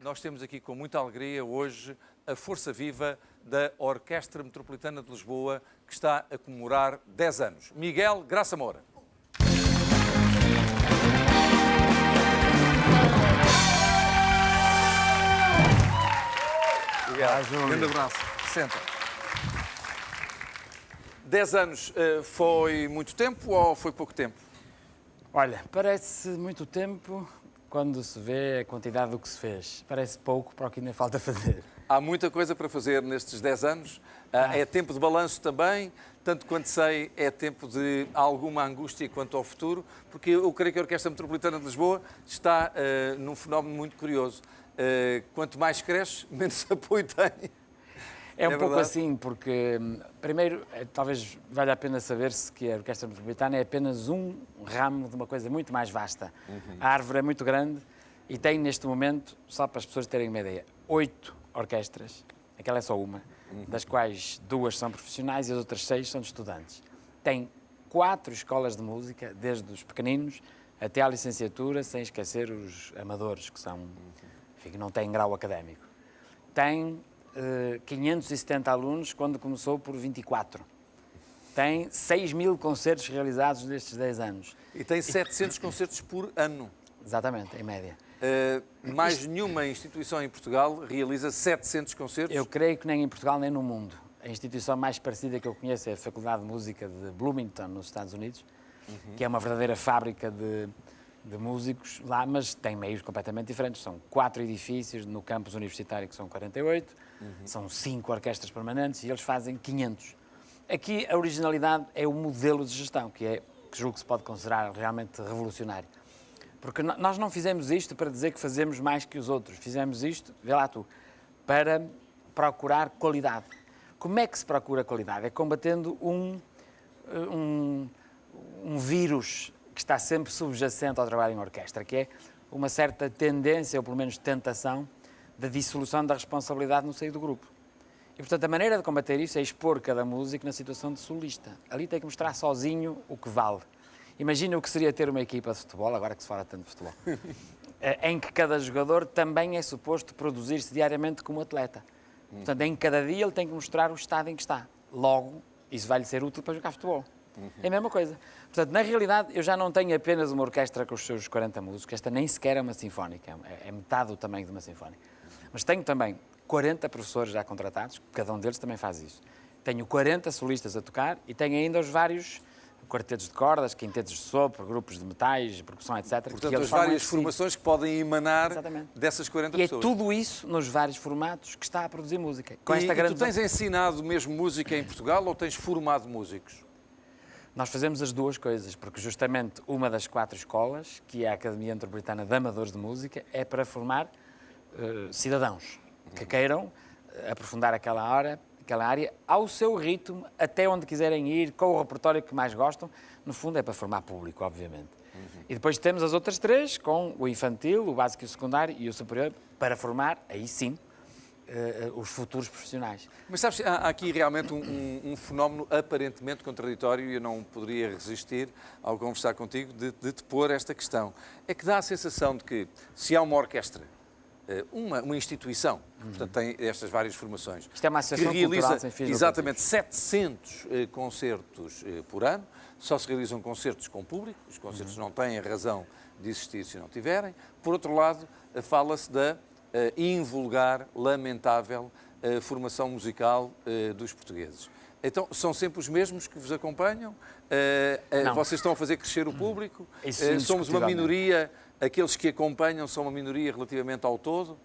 nós temos aqui com muita alegria hoje a força viva da Orquestra Metropolitana de Lisboa, que está a comemorar 10 anos. Miguel Graça Moura. Miguel, grande abraço. Senta. 10 anos foi muito tempo ou foi pouco tempo? Olha, parece muito tempo quando se vê a quantidade do que se fez. Parece pouco para o que ainda falta fazer. Há muita coisa para fazer nestes 10 anos. É tempo de balanço também, tanto quanto sei, é tempo de alguma angústia quanto ao futuro, porque eu creio que a Orquestra Metropolitana de Lisboa está num fenómeno muito curioso. Quanto mais cresce, menos apoio tem. É um pouco assim, porque, primeiro, talvez valha a pena saber-se que a Orquestra Metropolitana é apenas um ramo de uma coisa muito mais vasta. A árvore é muito grande e tem, neste momento, só para as pessoas terem uma ideia, 8 orquestras, aquela é só uma, das quais 2 são profissionais e as outras 6 são de estudantes. Tem 4 escolas de música, desde os pequeninos até à licenciatura, sem esquecer os amadores, que são, enfim, que não têm grau académico. Tem 570 alunos, quando começou por 24. Tem 6.000 concertos realizados nestes 10 anos. E tem 700 concertos por ano. Exatamente, em média. Mais nenhuma instituição em Portugal realiza 700 concertos? Eu creio que nem em Portugal nem no mundo. A instituição mais parecida que eu conheço é a Faculdade de Música de Bloomington, nos Estados Unidos, que é uma verdadeira fábrica de músicos lá, mas tem meios completamente diferentes. São 4 edifícios no campus universitário, que são 48, são 5 orquestras permanentes e eles fazem 500. Aqui a originalidade é o modelo de gestão, que julgo que se pode considerar realmente revolucionário. Porque nós não fizemos isto para dizer que fazemos mais que os outros, fizemos isto, vê lá tu, para procurar qualidade. Como é que se procura qualidade? É combatendo um vírus que está sempre subjacente ao trabalho em orquestra, que é uma certa tendência, ou pelo menos tentação, da dissolução da responsabilidade no seio do grupo. E, portanto, a maneira de combater isso é expor cada músico na situação de solista. Ali tem que mostrar sozinho o que vale. Imagina o que seria ter uma equipa de futebol, agora que se fala tanto de futebol, em que cada jogador também é suposto produzir-se diariamente como atleta. Portanto, em cada dia ele tem que mostrar o estado em que está. Logo, isso vai-lhe ser útil para jogar futebol. É a mesma coisa. Portanto, na realidade, eu já não tenho apenas uma orquestra com os seus 40 músicos, esta nem sequer é uma sinfónica, é metade do tamanho de uma sinfónica. Mas tenho também 40 professores já contratados, cada um deles também faz isso. Tenho 40 solistas a tocar e tenho ainda os vários quartetos de cordas, quintetos de sopro, grupos de metais, percussão, etc. Portanto, as várias formações que podem emanar dessas 40 pessoas. E é tudo isso nos vários formatos que está a produzir música. E tu tens ensinado mesmo música em Portugal ou tens formado músicos? Nós fazemos as duas coisas, porque justamente uma das 4 escolas, que é a Academia Metropolitana de Amadores de Música, é para formar cidadãos que queiram aprofundar aquela área ao seu ritmo, até onde quiserem ir, com o repertório que mais gostam. No fundo é para formar público, obviamente. E depois temos as outras 3, com o infantil, o básico e o secundário e o superior, para formar, aí sim, os futuros profissionais. Mas sabes, há aqui realmente um fenómeno aparentemente contraditório e eu não poderia resistir ao conversar contigo de te pôr esta questão. É que dá a sensação de que se há uma orquestra, uma instituição, portanto tem estas várias formações, isto é uma associação que realiza cultural sem fins exatamente 700 concertos por ano, só se realizam concertos com público, os concertos não têm a razão de existir se não tiverem. Por outro lado, fala-se da invulgar, lamentável formação musical dos portugueses. Então, são sempre os mesmos que vos acompanham? Vocês estão a fazer crescer o público? Somos uma minoria, aqueles que acompanham são uma minoria relativamente ao todo?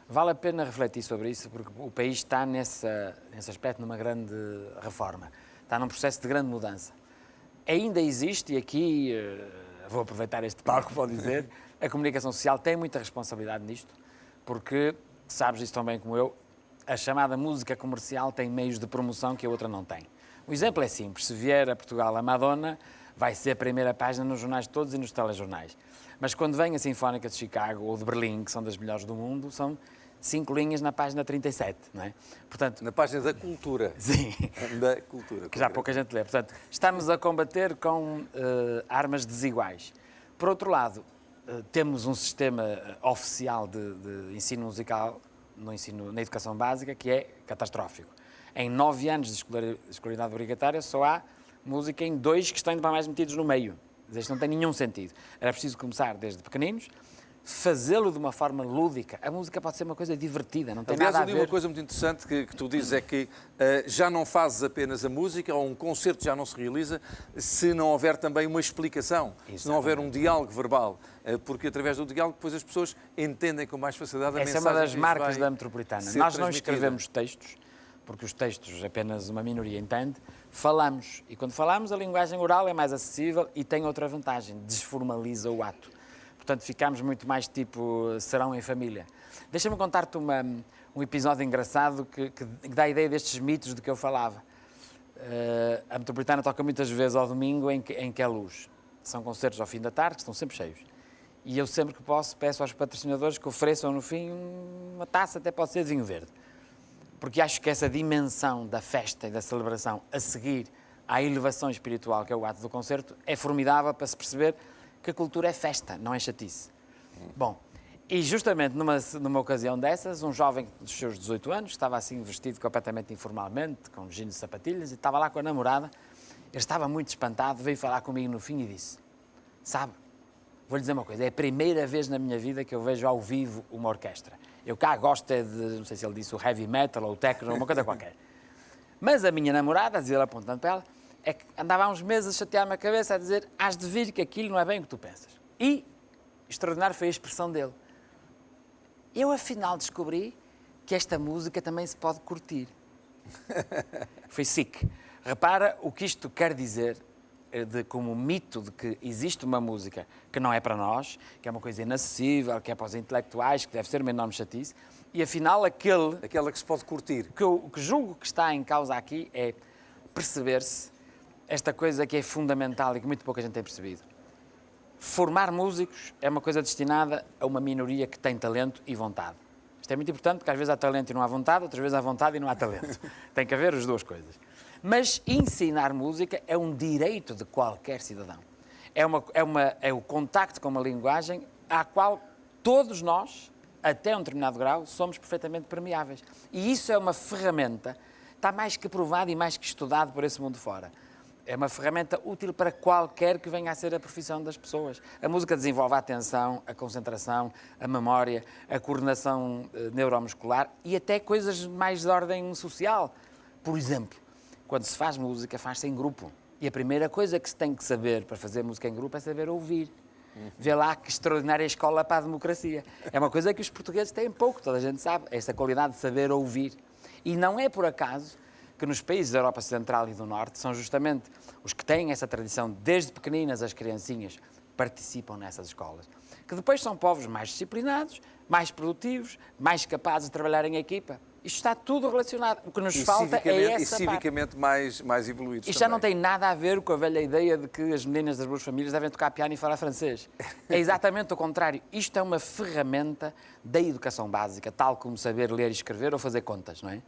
Vale a pena refletir sobre isso, porque o país está nesse aspecto numa grande reforma. Está num processo de grande mudança. Ainda existe, e aqui vou aproveitar este palco para dizer, a comunicação social tem muita responsabilidade nisto, porque, sabes isso tão bem como eu, a chamada música comercial tem meios de promoção que a outra não tem. O exemplo é simples. Se vier a Portugal a Madonna, vai ser a primeira página nos jornais todos e nos telejornais. Mas quando vem a Sinfónica de Chicago ou de Berlim, que são das melhores do mundo, são 5 linhas na página 37, não é? Portanto, na página da cultura. Sim. Da cultura. Que já pouca gente lê. Portanto, estamos a combater com armas desiguais. Por outro lado, temos um sistema oficial de ensino musical na educação básica que é catastrófico. Em 9 anos de escolaridade obrigatória só há música em 2 que estão ainda mais metidos no meio. Isto não tem nenhum sentido. Era preciso começar desde pequeninos, fazê-lo de uma forma lúdica. A música pode ser uma coisa divertida, não tem Aliás, nada a eu li ver... uma coisa muito interessante que tu dizes é que já não fazes apenas a música, ou um concerto já não se realiza, se não houver também uma explicação, se não houver um diálogo verbal, porque através do diálogo depois as pessoas entendem com mais facilidade a mensagem. Essa é uma das que marcas vai da Metropolitana. ser Nós não transmitida. escrevemos textos, porque os textos apenas uma minoria entende, falamos. E quando falamos, a linguagem oral é mais acessível e tem outra vantagem, desformaliza o ato. Portanto, ficamos muito mais tipo serão em família. Deixa-me contar-te um episódio engraçado que dá a ideia destes mitos de que eu falava. A Metropolitana toca muitas vezes ao domingo em que é luz. São concertos ao fim da tarde, que estão sempre cheios. E eu sempre que posso peço aos patrocinadores que ofereçam no fim uma taça, até pode ser de vinho verde. Porque acho que essa dimensão da festa e da celebração a seguir à elevação espiritual que é o ato do concerto é formidável para se perceber que a cultura é festa, não é chatice. Bom, e justamente numa ocasião dessas, um jovem dos seus 18 anos, estava assim vestido completamente informalmente, com jeans e sapatilhas, e estava lá com a namorada, ele estava muito espantado, veio falar comigo no fim e disse: sabe, vou-lhe dizer uma coisa, é a primeira vez na minha vida que eu vejo ao vivo uma orquestra. Eu cá gosto é de, não sei se ele disse o heavy metal ou o techno, uma coisa qualquer. Mas a minha namorada, dizia ele apontando para ela, é que andava há uns meses a chatear-me a cabeça a dizer: has de vir que aquilo não é bem o que tu pensas. E extraordinário foi a expressão dele. Eu afinal descobri que esta música também se pode curtir. Foi sick. Repara o que isto quer dizer como mito de que existe uma música que não é para nós, que é uma coisa inacessível, que é para os intelectuais, que deve ser uma enorme chatice, e afinal aquela que se pode curtir. O que julgo que está em causa aqui é perceber-se esta coisa que é fundamental e que muito pouca gente tem percebido. Formar músicos é uma coisa destinada a uma minoria que tem talento e vontade. Isto é muito importante, porque às vezes há talento e não há vontade, outras vezes há vontade e não há talento. Tem que haver as duas coisas. Mas ensinar música é um direito de qualquer cidadão. É o contacto com uma linguagem à qual todos nós, até um determinado grau, somos perfeitamente permeáveis. E isso é uma ferramenta, está mais que provado e mais que estudado por esse mundo fora. É uma ferramenta útil para qualquer que venha a ser a profissão das pessoas. A música desenvolve a atenção, a concentração, a memória, a coordenação neuromuscular e até coisas mais de ordem social. Por exemplo, quando se faz música, faz-se em grupo. E a primeira coisa que se tem que saber para fazer música em grupo é saber ouvir. Vê lá que extraordinária escola para a democracia. É uma coisa que os portugueses têm pouco, toda a gente sabe, esta qualidade de saber ouvir. E não é por acaso que nos países da Europa Central e do Norte são justamente os que têm essa tradição, desde pequeninas as criancinhas participam nessas escolas, que depois são povos mais disciplinados, mais produtivos, mais capazes de trabalhar em equipa. Isto está tudo relacionado. O que nos falta é essa parte. E civicamente mais evoluídos. Isto já não tem nada a ver com a velha ideia de que as meninas das boas famílias devem tocar piano e falar francês. É exatamente o contrário. Isto é uma ferramenta da educação básica, tal como saber ler e escrever ou fazer contas, não é?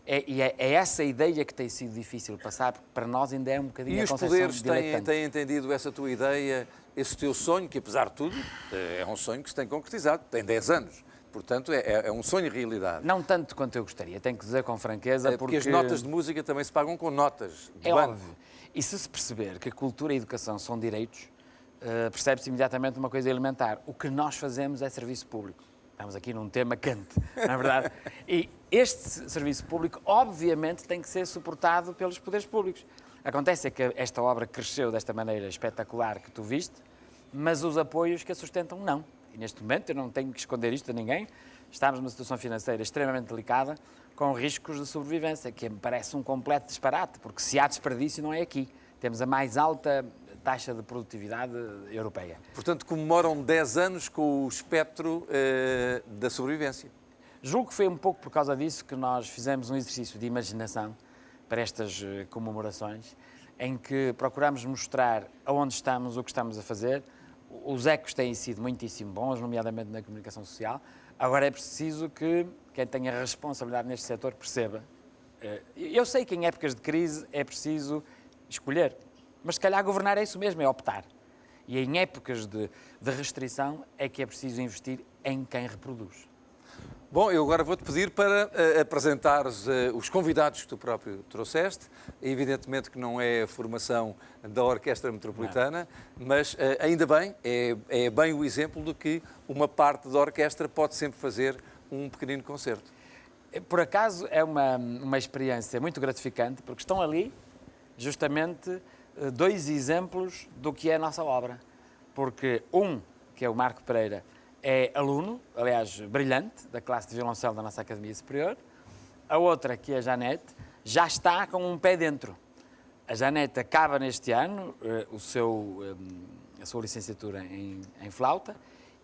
É essa ideia que tem sido difícil passar, porque para nós ainda é um bocadinho a concepção poderes diletante. têm entendido essa tua ideia, esse teu sonho, que apesar de tudo, é um sonho que se tem concretizado, tem 10 anos. Portanto, é um sonho realidade. Não tanto quanto eu gostaria, tenho que dizer com franqueza, porque as notas de música também se pagam com notas de banco. Óbvio. E se se perceber que a cultura e a educação são direitos, percebe-se imediatamente uma coisa elementar. O que nós fazemos é serviço público. Estamos aqui num tema quente, não é verdade? E este serviço público, obviamente, tem que ser suportado pelos poderes públicos. Acontece que esta obra cresceu desta maneira espetacular que tu viste, mas os apoios que a sustentam, não. E neste momento, eu não tenho que esconder isto a ninguém, estamos numa situação financeira extremamente delicada, com riscos de sobrevivência, que me parece um completo disparate, porque se há desperdício não é aqui. Temos a mais alta taxa de produtividade europeia. Portanto, comemoram 10 anos com o espectro da sobrevivência. Julgo que foi um pouco por causa disso que nós fizemos um exercício de imaginação para estas comemorações, em que procuramos mostrar aonde estamos, o que estamos a fazer. Os ecos têm sido muitíssimo bons, nomeadamente na comunicação social. Agora é preciso que quem tenha responsabilidade neste setor perceba. Eu sei que em épocas de crise é preciso escolher, mas se calhar governar é isso mesmo, é optar. E em épocas de restrição é que é preciso investir em quem reproduz. Bom, eu agora vou-te pedir para apresentares os convidados que tu próprio trouxeste. Evidentemente que não é a formação da Orquestra Metropolitana, mas ainda bem, é bem o exemplo de que uma parte da orquestra pode sempre fazer um pequenino concerto. Por acaso é uma experiência muito gratificante, porque estão ali justamente dois exemplos do que é a nossa obra. Porque que é o Marco Pereira, é aluno, aliás, brilhante, da classe de violoncelo da nossa Academia Superior. A outra, que é a Janete, já está com um pé dentro. A Janete acaba neste ano a sua licenciatura em flauta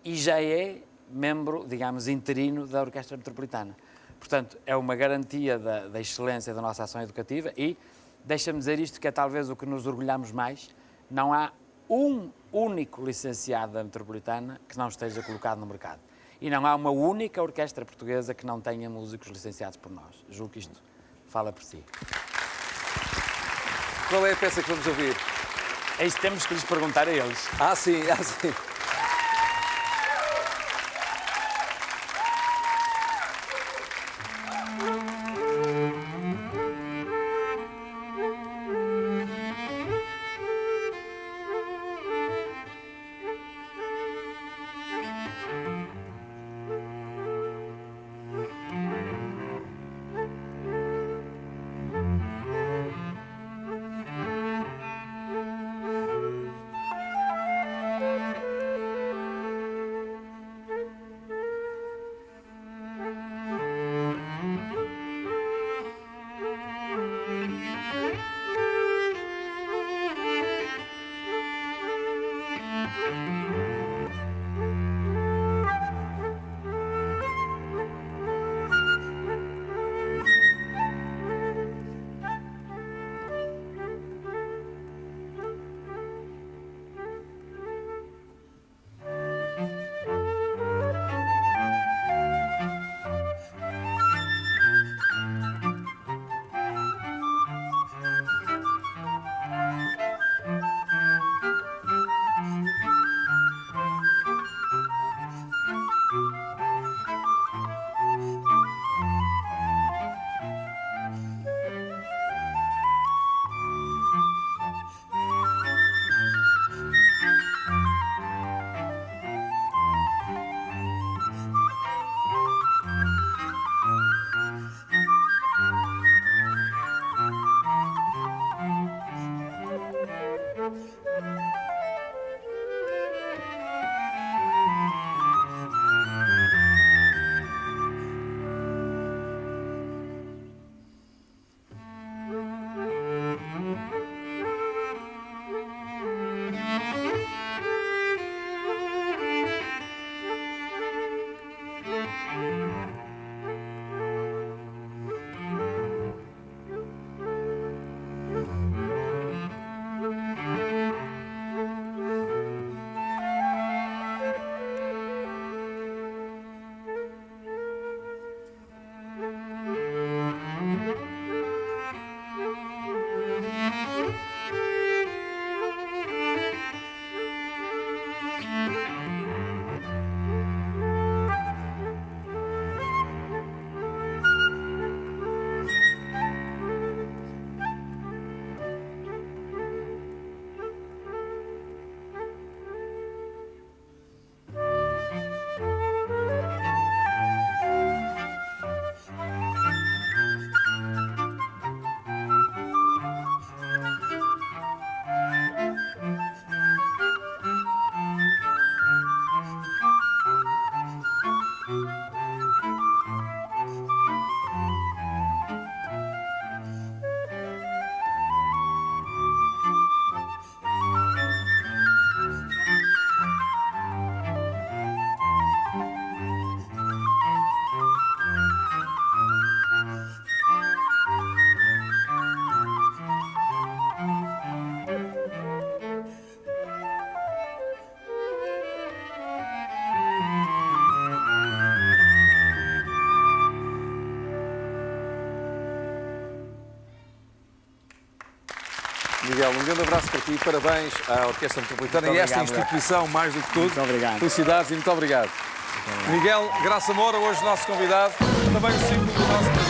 e já é membro, digamos, interino da Orquestra Metropolitana. Portanto, é uma garantia da excelência da nossa ação educativa e, deixa-me dizer isto, que é talvez o que nos orgulhamos mais, não há um único licenciado da Metropolitana que não esteja colocado no mercado. E não há uma única orquestra portuguesa que não tenha músicos licenciados por nós. Julgo que isto fala por si. Qual é a peça que vamos ouvir? É isso que temos que lhes perguntar a eles. Sim. Miguel, um grande abraço para ti, parabéns à Orquestra Metropolitana e a esta instituição, mais do que tudo. Muito obrigado. Felicidades e muito obrigado. Miguel Graça Moura, hoje nosso convidado, também o símbolo do nosso